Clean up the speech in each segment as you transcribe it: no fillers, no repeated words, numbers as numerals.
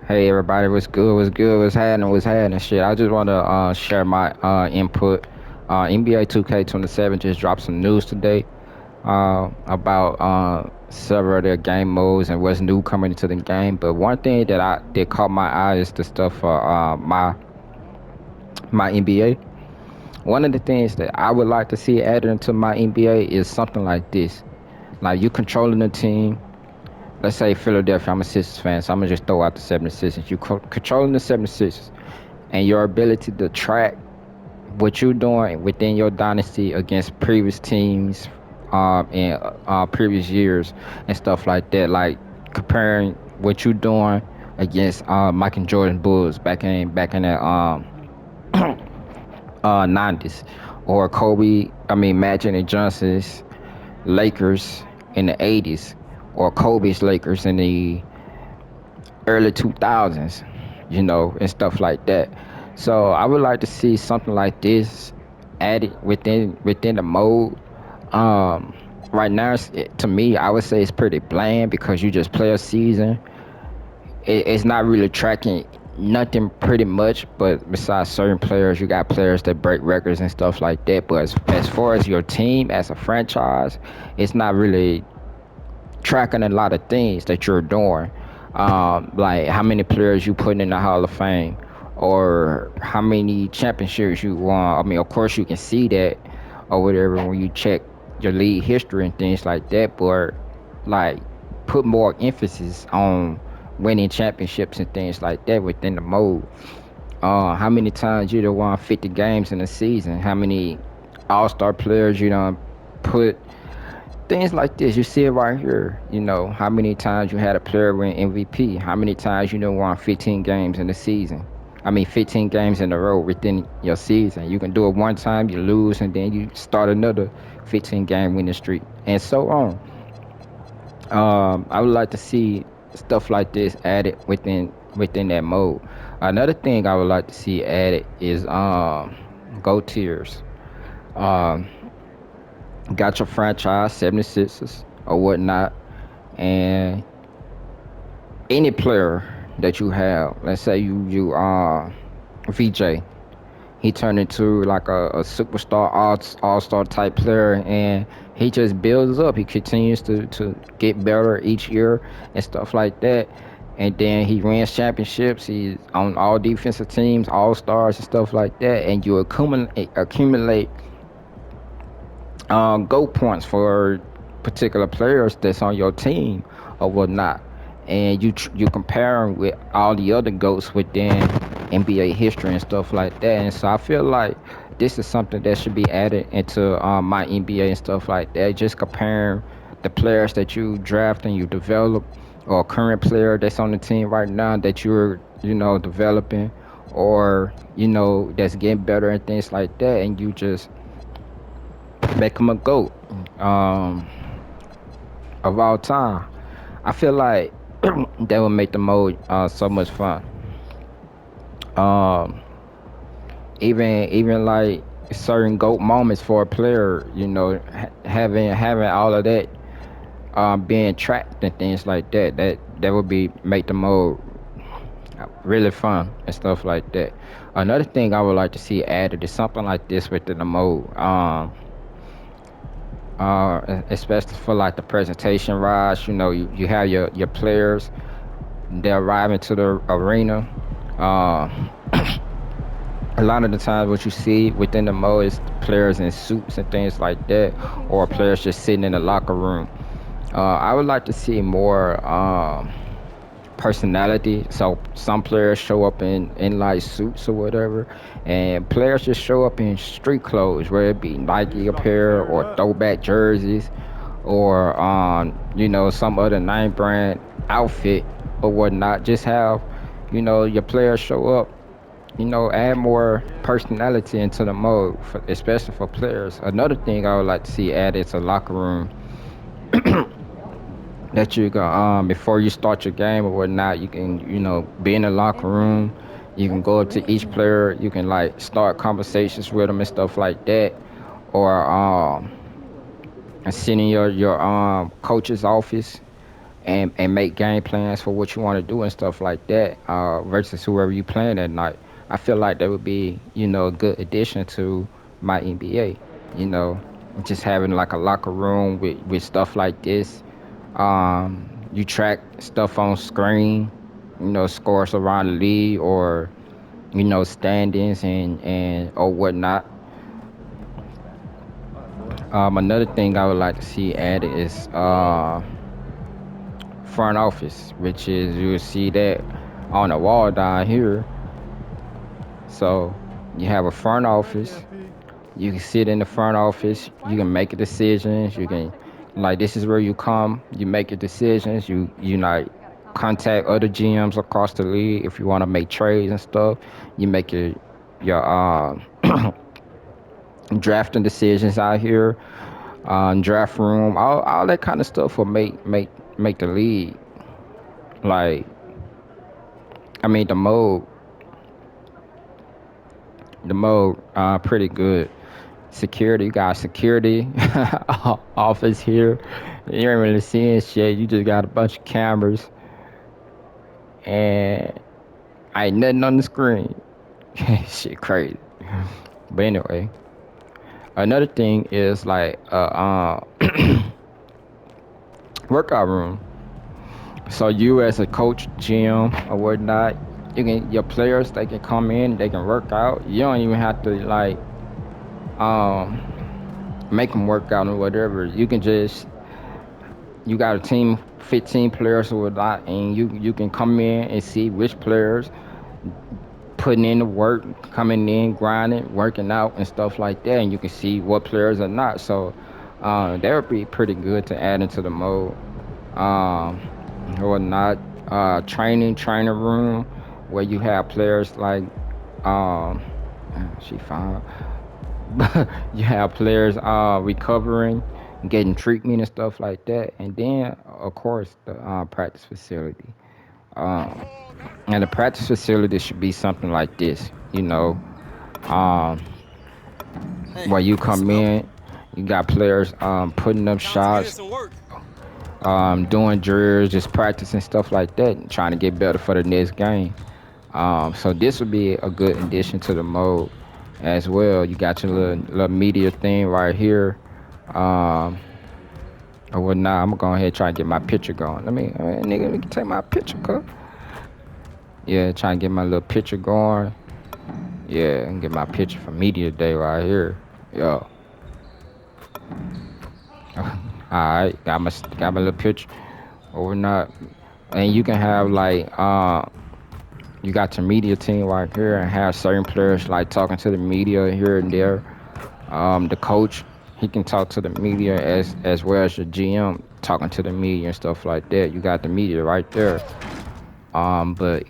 Hey everybody, what's good? What's good? What's happening? What's happening? Shit, I just want to share my input. NBA 2K27 just dropped some news today about several of their game modes and what's new coming into the game. But one thing that caught my eye is the stuff for my NBA. One of the things that I would like to see added into my NBA is something like this: like you controlling the team. Let's say Philadelphia, I'm a Sixers fan, so I'm gonna just throw out the 76ers. You controlling the 76ers and your ability to track what you're doing within your dynasty against previous teams in previous years and stuff like that, like comparing what you're doing against Mike and Jordan Bulls back in the 90s, or Magic and Johnson's Lakers in the 80s, or Kobe's Lakers in the early 2000s, and stuff like that. So I would like to see something like this added within the mode. Um, right now, to me, I would say it's pretty bland because you just play a season. It's not really tracking nothing pretty much, but besides certain players, you got players that break records and stuff like that. But as far as your team as a franchise, it's not really tracking a lot of things that you're doing, like how many players you put in the Hall of Fame, or how many championships you won. I mean, of course, you can see that or whatever when you check your league history and things like that. But like, put more emphasis on winning championships and things like that within the mode. How many times you done won 50 games in a season? How many All-Star players you done put? Things like this, you see it right here. How many times you had a player win MVP? How many times you done won 15 games in a season? 15 games in a row within your season. You can do it one time, you lose, and then you start another 15 game winning streak, and so on. I would like to see stuff like this added within that mode. Another thing I would like to see added is go tiers. Um, got your franchise 76ers or whatnot, and any player that you have, let's say you VJ, he turned into like a superstar all-star type player, and he just builds up. He continues to get better each year and stuff like that, and then he wins championships. He's on all defensive teams, all stars and stuff like that, and you accumulate go points for particular players that's on your team or whatnot, and you compare them with all the other goats within NBA history and stuff like that. And so I feel like this is something that should be added into my NBA and stuff like that. Just comparing the players that you draft and you develop, or a current player that's on the team right now that you're developing, or that's getting better and things like that, and you just make him a goat um, of all time. I feel like that would make the mode so much fun. Um, even like certain goat moments for a player, having all of that being tracked and things like that. That would be make the mode really fun and stuff like that. Another thing I would like to see added is something like this within the mode. Especially for like the presentation rides. You have your players, they arrive into the arena. Uh, a lot of the times, what you see within the mode is players in suits and things like that, or players just sitting in the locker room. I would like to see more personality. So some players show up in like suits or whatever, and players just show up in street clothes, whether it be Nike apparel or throwback jerseys, or some other name brand outfit or whatnot. Just have your players show up. Add more personality into the mode, especially for players. Another thing I would like to see added to locker room, that you can before you start your game or whatnot, you can be in the locker room. You can go up to each player. You can like start conversations with them and stuff like that, or sit in your coach's office and make game plans for what you want to do and stuff like that. Versus whoever you playing at night. I feel like that would be a good addition to my NBA. You know, just having like a locker room with stuff like this. You track stuff on screen. Scores around the league or standings and or whatnot. Another thing I would like to see added is front office, which is you'll see that on the wall down here. So you have a front office. You can sit in the front office. You can make decisions. You can like this is where you come. You make your decisions. You like contact other GMs across the league if you want to make trades and stuff. You make your drafting decisions out here, draft room, all that kind of stuff will make the league like I mean the mode pretty good. Security, you got security office here. You ain't really seeing shit. You just got a bunch of cameras and ain't nothing on the screen. Shit crazy. But anyway, another thing is like workout room. So you as a coach, GM or whatnot, your players they can come in, they can work out. You don't even have to like um make them work out or whatever. You can just you got a team 15 players or whatnot, and you can come in and see which players putting in the work, coming in, grinding, working out and stuff like that, and you can see what players are not. So that would be pretty good to add into the mode. Um, or not trainer room where you have players like um she found you have players recovering, getting treatment and stuff like that, and then of course the practice facility. Um, and the practice facility should be something like this, um, where you come in, you got players putting up shots, doing drills, just practicing stuff like that, and trying to get better for the next game. So this would be a good addition to the mode as well. You got your little media thing right here. Um, or whatnot. I'm gonna go ahead and try and get my picture going. Nigga, let me take my picture, cuz. Yeah, try and get my little picture going. Yeah, and get my picture for media day right here. Yo. Alright, got my little picture. Or not. And you can have like you got your media team right here and have certain players like talking to the media here and there. The coach, he can talk to the media as well as your GM talking to the media and stuff like that. You got the media right there. But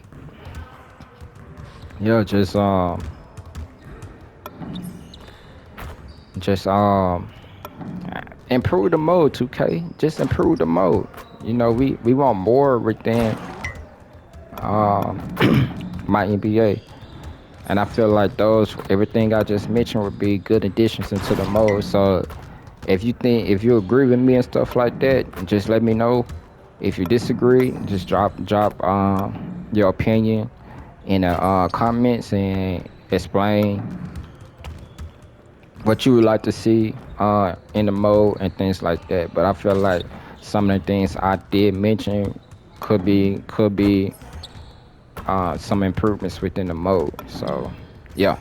yeah, just improve the mode, 2K. Just improve the mode. We want more within um my NBA. And I feel like those everything I just mentioned would be good additions into the mode. So if you agree with me and stuff like that, just let me know. If you disagree, just drop your opinion in the comments and explain what you would like to see in the mode and things like that. But I feel like some of the things I did mention could be some improvements within the mode. So yeah.